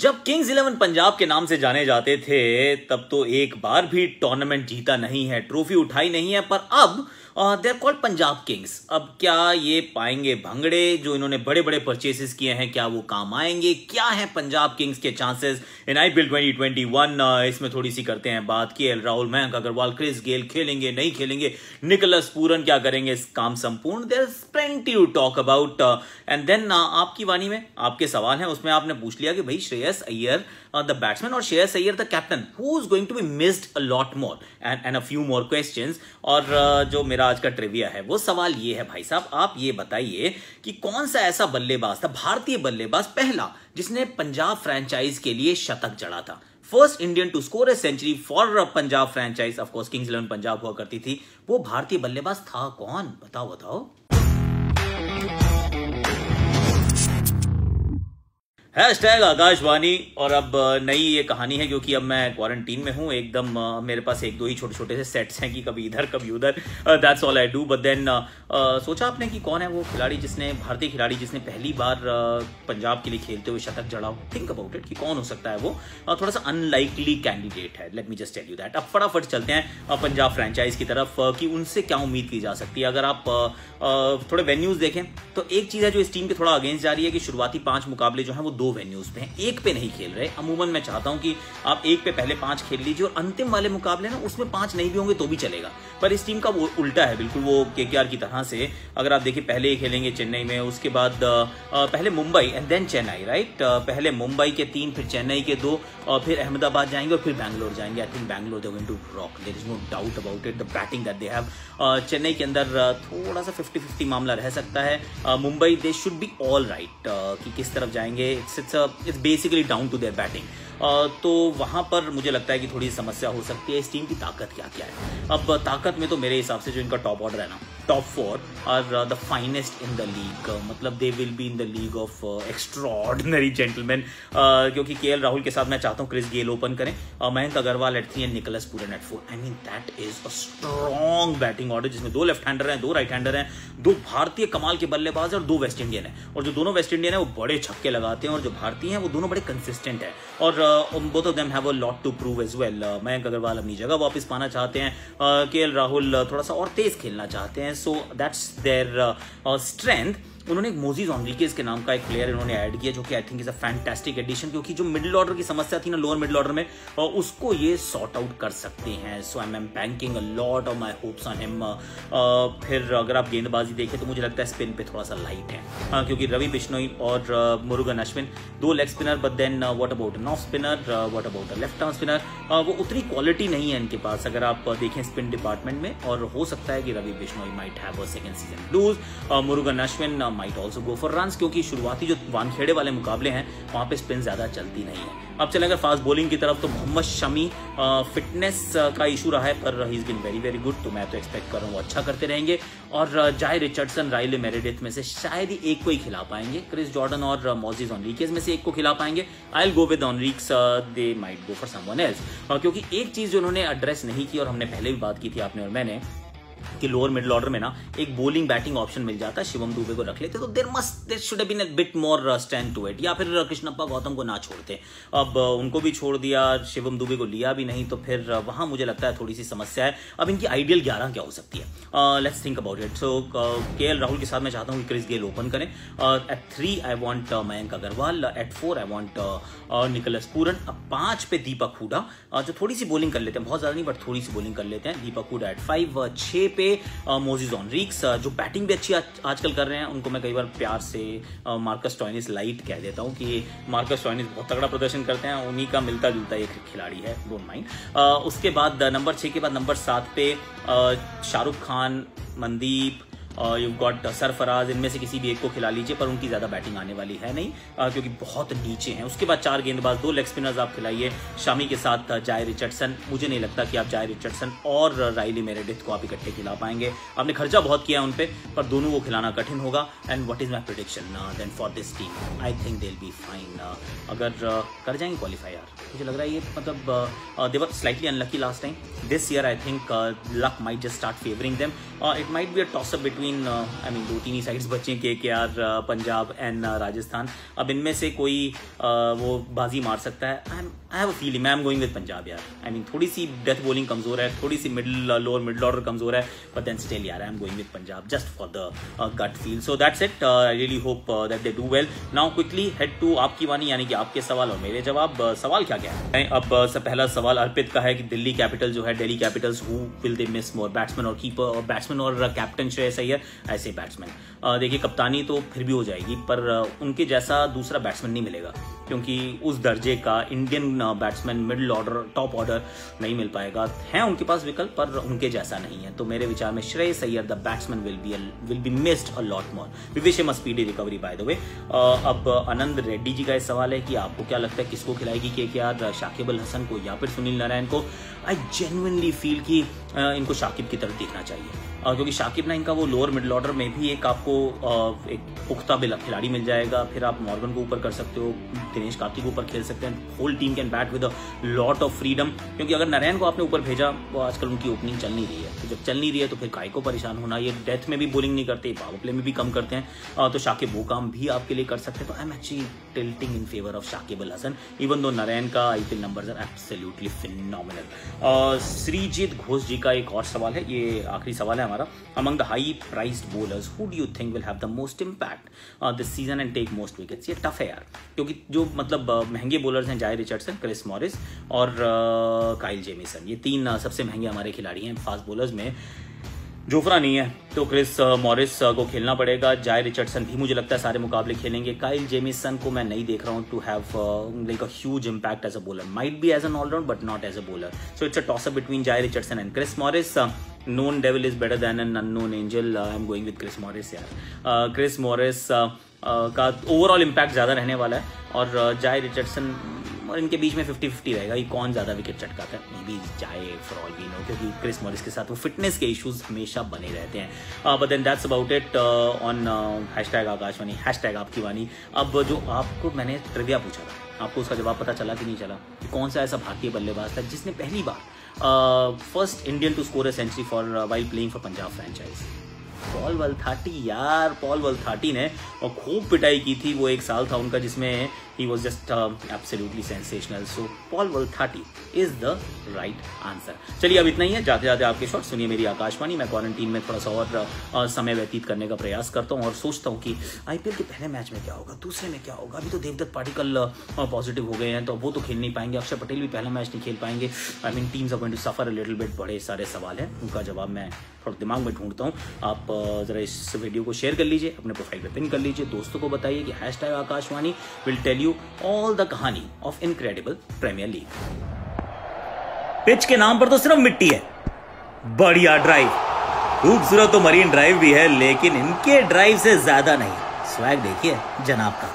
जब किंग्स 11 पंजाब के नाम से जाने जाते थे तब तो एक बार भी टूर्नामेंट जीता नहीं है, ट्रॉफी उठाई नहीं है, पर अब they are called Punjab kings. अब क्या ये पाएंगे भंगड़े जो इन्होंने बड़े बड़े परचेसेस किए हैं, क्या वो काम आएंगे? क्या है पंजाब किंग्स के चांसेस इन आईपीएल 2021? इसमें थोड़ी सी करते हैं बात। KL Rahul, Mayank Agarwal, Chris Gayle खेलेंगे नहीं खेलेंगे, निकोलस पूरन क्या करेंगे इस काम संपूर्ण? There is plenty to talk about. And then आपकी वाणी में आपके सवाल हैं, उसमें आपने पूछ लिया कि भाई श्रेयस अय्यर द बैट्समैन और Shreyas Iyer the captain, who is going to be missed a lot more and a few more questions. और जो मेरा आज का ट्रिविया है वो सवाल ये है, भाई साहब आप ये बताइए कि कौन सा ऐसा बल्लेबाज था, भारतीय बल्लेबाज पहला, जिसने पंजाब फ्रेंचाइज के लिए शतक जड़ा था? First Indian to score a century for Punjab franchise, of course kings 11 Punjab हुआ करती थी, वो भारतीय बल्लेबाज था कौन? बताओ। हैशटैग आकाशवाणी। और अब नई ये कहानी है, क्योंकि अब मैं क्वारंटीन में हूँ एकदम। मेरे पास एक दो ही छोटे छोटे से सेट्स हैं कि कभी इधर कभी उधर, that's all I do. But then सोचा आपने कि कौन है वो खिलाड़ी जिसने, भारतीय खिलाड़ी जिसने पहली बार पंजाब के लिए खेलते हुए शतक जड़ा? थिंक अबाउट इट कि कौन हो सकता है वो। थोड़ा सा अनलाइकली कैंडिडेट है, let me just tell you that. अब फटाफट चलते हैं पंजाब फ्रेंचाइज की तरफ कि उनसे क्या उम्मीद की जा सकती है। अगर आप थोड़े वेन्यूज देखें तो एक चीज है जो इस टीम के थोड़ा अगेंस्ट जा रही है कि शुरुआती 5 मुकाबले जो है वो 2 वेन्यूज पे हैं, एक पे नहीं खेल रहे। अमूमन मैं चाहता हूं कि आप एक पे पहले 5 खेल लीजिए और अंतिम वाले मुकाबले ना उसमें 5 नहीं भी होंगे तो भी चलेगा। पर इस टीम का वो उल्टा है बिल्कुल, वो केकेआर की तरह से। अगर आप देखिए पहले ही खेलेंगे चेन्नई में, उसके बाद पहले Mumbai and then Chennai, right? पहले मुंबई के 3, फिर चेन्नई के 2, और फिर अहमदाबाद जाएंगे और फिर बैंगलोर जाएंगे। I think Bangalore they going to rock, there is no doubt about it, the batting that they have. Chennai के अंदर थोड़ा सा 50-50 मामला रह सकता है। Mumbai they should be all right कि किस तरफ जाएंगे। It's basically down to their batting. तो वहां पर मुझे लगता है कि थोड़ी समस्या हो सकती है। इस टीम की ताकत क्या क्या है? अब ताकत में तो मेरे हिसाब से जो इनका टॉप ऑर्डर है ना, top 4 are the finest in the league. मतलब they will be in the league of extraordinary gentleman. क्योंकि केएल राहुल के साथ मैं चाहता हूँ क्रिस गेल ओपन करें, Mayank Agarwal at 3 and Nicolas Pooran at 4। I mean that is a strong batting order जिसमें 2 left hander हैं, 2 राइट हैंडर हैं, 2 भारतीय कमाल के बल्लेबाज और 2 वेस्ट इंडियन हैं। और जो दोनों वेस्ट इंडियन है वो बड़े छक्के लगाते हैं और जो भारतीय हैं वो दोनों बड़े कंसिस्टेंट है। और both of them have a lot to prove as well. Mayank Agarwal अपनी जगह वापस पाना चाहते हैं, केएल राहुल थोड़ा सा और तेज खेलना चाहते हैं। So that's their strength. उन्होंने एक मोजीज ऑनरिकेज के नाम का एक प्लेयर इन्होंने ऐड किया जो कि I think is a fantastic addition, क्योंकि जो मिडिल ऑर्डर की समस्या थी ना लोअर मिडिल ऑर्डर में, उसको ये सॉर्ट आउट कर सकते हैं। So I am banking a lot of my hopes on him. फिर अगर आप गेंदबाजी देखें तो मुझे लगता है स्पिन पे थोड़ा सा लाइट है, क्योंकि रवि बिश्नोई और Murugan Ashwin 2 leg spinner, but then what about an off spinner, what about a left arm spinner? वो उतनी क्वालिटी नहीं है इनके पास अगर आप देखें स्पिन डिपार्टमेंट में। और हो सकता है कि Ravi Bishnoi might have a second season blues. Murugan Ashwin might also go for runs, क्योंकि शुरुआती जो वानखेड़े वाले मुकाबले हैं वहां पे स्पिन ज्यादा चलती नहीं है। अब चलेंगे फास्ट बॉलिंग की तरफ तो मोहम्मद शमी, फिटनेस का इशू रहा है पर he is been very very good, तो मैं तो एक्सपेक्ट कर रहा हूँ वो अच्छा करते रहेंगे। और जाय रिचर्डसन, राइले मेरेडिथ में से शायद ही एक को ही खिला पाएंगे। क्रिस जॉर्डन और मोजीज ऑनरिकेज में से एक को खिला पाएंगे। I will go with Henriques, they might go for someone else. क्योंकि एक चीज जो उन्होंने एड्रेस नहीं की और हमने पहले भी बात की थी आपने और मैंने, कि लोअर मिडिल ऑर्डर में ना एक बॉलिंग बैटिंग ऑप्शन मिल जाता, शिवम दुबे को रख लेते तो there should have been a bit more strength to it. या फिर कृष्णप्पा गौतम को ना छोड़ते, अब उनको भी छोड़ दिया, शिवम दुबे को लिया भी नहीं, तो फिर वहां मुझे लगता है थोड़ी सी समस्या है। अब इनकी आइडियल 11 क्या हो सकती है? Let's think about it. So KL Rahul के साथ मैं चाहता हूँ कि क्रिस गेल ओपन करें। At 3 I want Mayank Agarwal, at 4 I want Nicholas Pooran, 5 पे दीपक हुडा जो थोड़ी सी बॉलिंग कर लेते हैं, बहुत ज्यादा नहीं बट थोड़ी सी बॉलिंग कर लेते हैं, दीपक हुडा एट 5। 6 पे मोजीज ऑनरिक्स जो बैटिंग भी अच्छी आजकल कर रहे हैं, उनको मैं कई बार प्यार से मार्कस स्टोइनिस लाइट कह देता हूं कि मार्कस स्टोइनिस बहुत तगड़ा प्रदर्शन करते हैं, उन्हीं का मिलता जुलता एक खिलाड़ी है, डोंट माइंड। उसके बाद नंबर 6 के बाद नंबर 7 पे शाहरुख खान, मनदीप, यू गॉट सरफराज, इनमें से किसी भी एक को खिला लीजिए, पर उनकी ज्यादा बैटिंग आने वाली है नहीं, क्योंकि बहुत नीचे हैं। उसके बाद 4 गेंदबाज, 2 लेग स्पिनर्स आप खिलाइए, शामी के साथ जाय रिचर्डसन। मुझे नहीं लगता कि आप जाय रिचर्डसन और राइली मेरेडिथ को आप इकट्ठे खिला पाएंगे, आपने खर्चा बहुत किया है उन पे, पर दोनों को खिलाना कठिन होगा। And what is my prediction then for this team? I think they will be fine. अगर कर जाएंगे क्वालिफाई, यार मुझे लग रहा है ये, मतलब they were slightly unlucky last time. This year I think luck might just start favouring them. It might be a toss up between between I mean 2-3 ही साइड्स बचे, KKR, पंजाब एंड राजस्थान। अब इनमें से कोई वो बाजी मार सकता है। I have a feeling, I am going with Punjab यार। आई मीन थोड़ी सी डेथ बॉलिंग कमजोर है, थोड़ी सी लोअर मिडिल ऑर्डर कमजोर है, बट देन स्टिल यार I am going with Punjab just for the gut feel. So that's it, I really hope that they do well. Now quickly head to आपकी वाणी, यानी कि आपके सवाल और मेरे जवाब। सवाल क्या क्या है? अब पहला सवाल अर्पित का है कि दिल्ली कैपिटल जो है, Delhi Capitals, who will they miss more, batsman और कीपर, और बैट्समैन और कैप्टन श्रेयस अय्यर, ऐसे बैट्समैन। देखिए कप्तानी तो फिर भी हो जाएगी, पर उनके जैसा दूसरा बैट्समैन नहीं मिलेगा, क्योंकि उस दर्जे का Indian batsman middle order, top order नहीं मिल पाएगा। है उनके पास विकल्प, पर उनके जैसा नहीं है। तो मेरे विचार में Shreyas Iyer the batsman will be missed a lot more. We wish him a speedy recovery by the way. अब आनंद रेड्डी जी का इस सवाल है कि आपको क्या लगता है किसको खिलाएगी KKR, शाकिब अल हसन को या फिर सुनील नारायण को? आई जेन्युइनली फील कि इनको शाकिब की तरफ देखना चाहिए, क्योंकि शाकिब ना इनका वो लोअर मिडिल ऑर्डर में भी एक आपको एक पुख्ता खिलाड़ी मिल जाएगा। फिर आप मॉर्गन को ऊपर कर सकते हो, दिनेश कार्तिक को ऊपर खेल सकते हैं। Whole team can bat with a lot of freedom, क्योंकि अगर नारायण को आपने ऊपर भेजा, वो आजकल उनकी ओपनिंग चल नहीं रही है। तो जब चल नहीं रही है तो फिर काय को परेशान होना। ये डेथ में भी बॉलिंग नहीं करते, पावर प्ले में भी कम करते हैं, तो शाकिब वो काम भी आपके लिए कर सकते हैं। तो I am actually tilting in favour of Shakib Al Hasan, even though Narine का IPL numbers are absolutely phenomenal. Shreejit Ghosh ji का एक और सवाल है, ये आखिरी सवाल है हमारा। Among the high priced bowlers, who do you think will have the most impact this season and take most wickets? ये टफ है यार, क्योंकि जो मतलब महंगे बॉलर्स हैं, जाय रिचर्डसन, क्रिस मॉरिस और काइल जेमिसन, ये तीन सबसे महंगे हमारे खिलाड़ी हैं फास्ट बॉलर्स में। जोफ्रा नहीं है तो क्रिस मॉरिस को खेलना पड़ेगा। जाय रिचर्डसन भी मुझे लगता है सारे मुकाबले खेलेंगे। काइल जेमिसन को मैं नहीं देख रहा हूँ to have like a huge impact as a bowler, might be as an allround but not as a bowler. So it's a toss up between Jhye Richardson and Chris Morris. Known devil is better than an unknown angel. I am going with Chris Morris यार। Chris Morris का overall impact ज्यादा रहने वाला है, और जाय Richardson और इनके बीच में 50-50 रहेगा कि कौन ज्यादा विकेट चटकाता है। मे बी जाए फॉर ऑल वी नो, क्योंकि क्रिस मॉरिस के साथ वो फिटनेस के इश्यूज हमेशा बने रहते हैं। But then that's about it on #आकाशवाणी, #आपकी वाणी। अब जो आपको मैंने ट्रिविया पूछा था, आपको उसका जवाब पता चला कि नहीं चला? कि कौन सा ऐसा भारतीय बल्लेबाज था जिसने पहली बार first Indian to score a century for while playing for Punjab franchise? Paul Valthaty यार। पॉल वल्थाटी ने और खूब पिटाई की थी। वो एक साल था उनका जिसमें he was just absolutely sensational. So Paul Valthati is the right answer. चलिए अब इतना ही है, जाते जाते आपके शॉट सुनिए मेरी आकाशवाणी। मैं क्वारंटीन में थोड़ा सा और समय व्यतीत करने का प्रयास करता हूँ और सोचता हूँ कि IPL के पहले मैच में क्या होगा, दूसरे में क्या होगा। अभी तो देवदत्त पाटिकल पॉजिटिव हो गए हैं तो वो तो खेल नहीं पाएंगे, अक्षर पटेल भी पहला मैच नहीं खेल पाएंगे। I mean teams are going to suffer a little bit. बड़े सारे सवाल हैं, उनका जवाब मैं थोड़ा दिमाग में ढूंढता हूँ। आप जरा इस वीडियो को शेयर कर लीजिए, अपने प्रोफाइल पे पिन कर लीजिए, दोस्तों को बताइए कि #Aakashvani will tell you all the kahani of incredible premier league. पिच के नाम पर तो सिर्फ मिट्टी है, बढ़िया ड्राइव, खूबसूरत तो मरीन ड्राइव भी है, लेकिन इनके ड्राइव से ज्यादा नहीं। स्वैग देखिए जनाब का।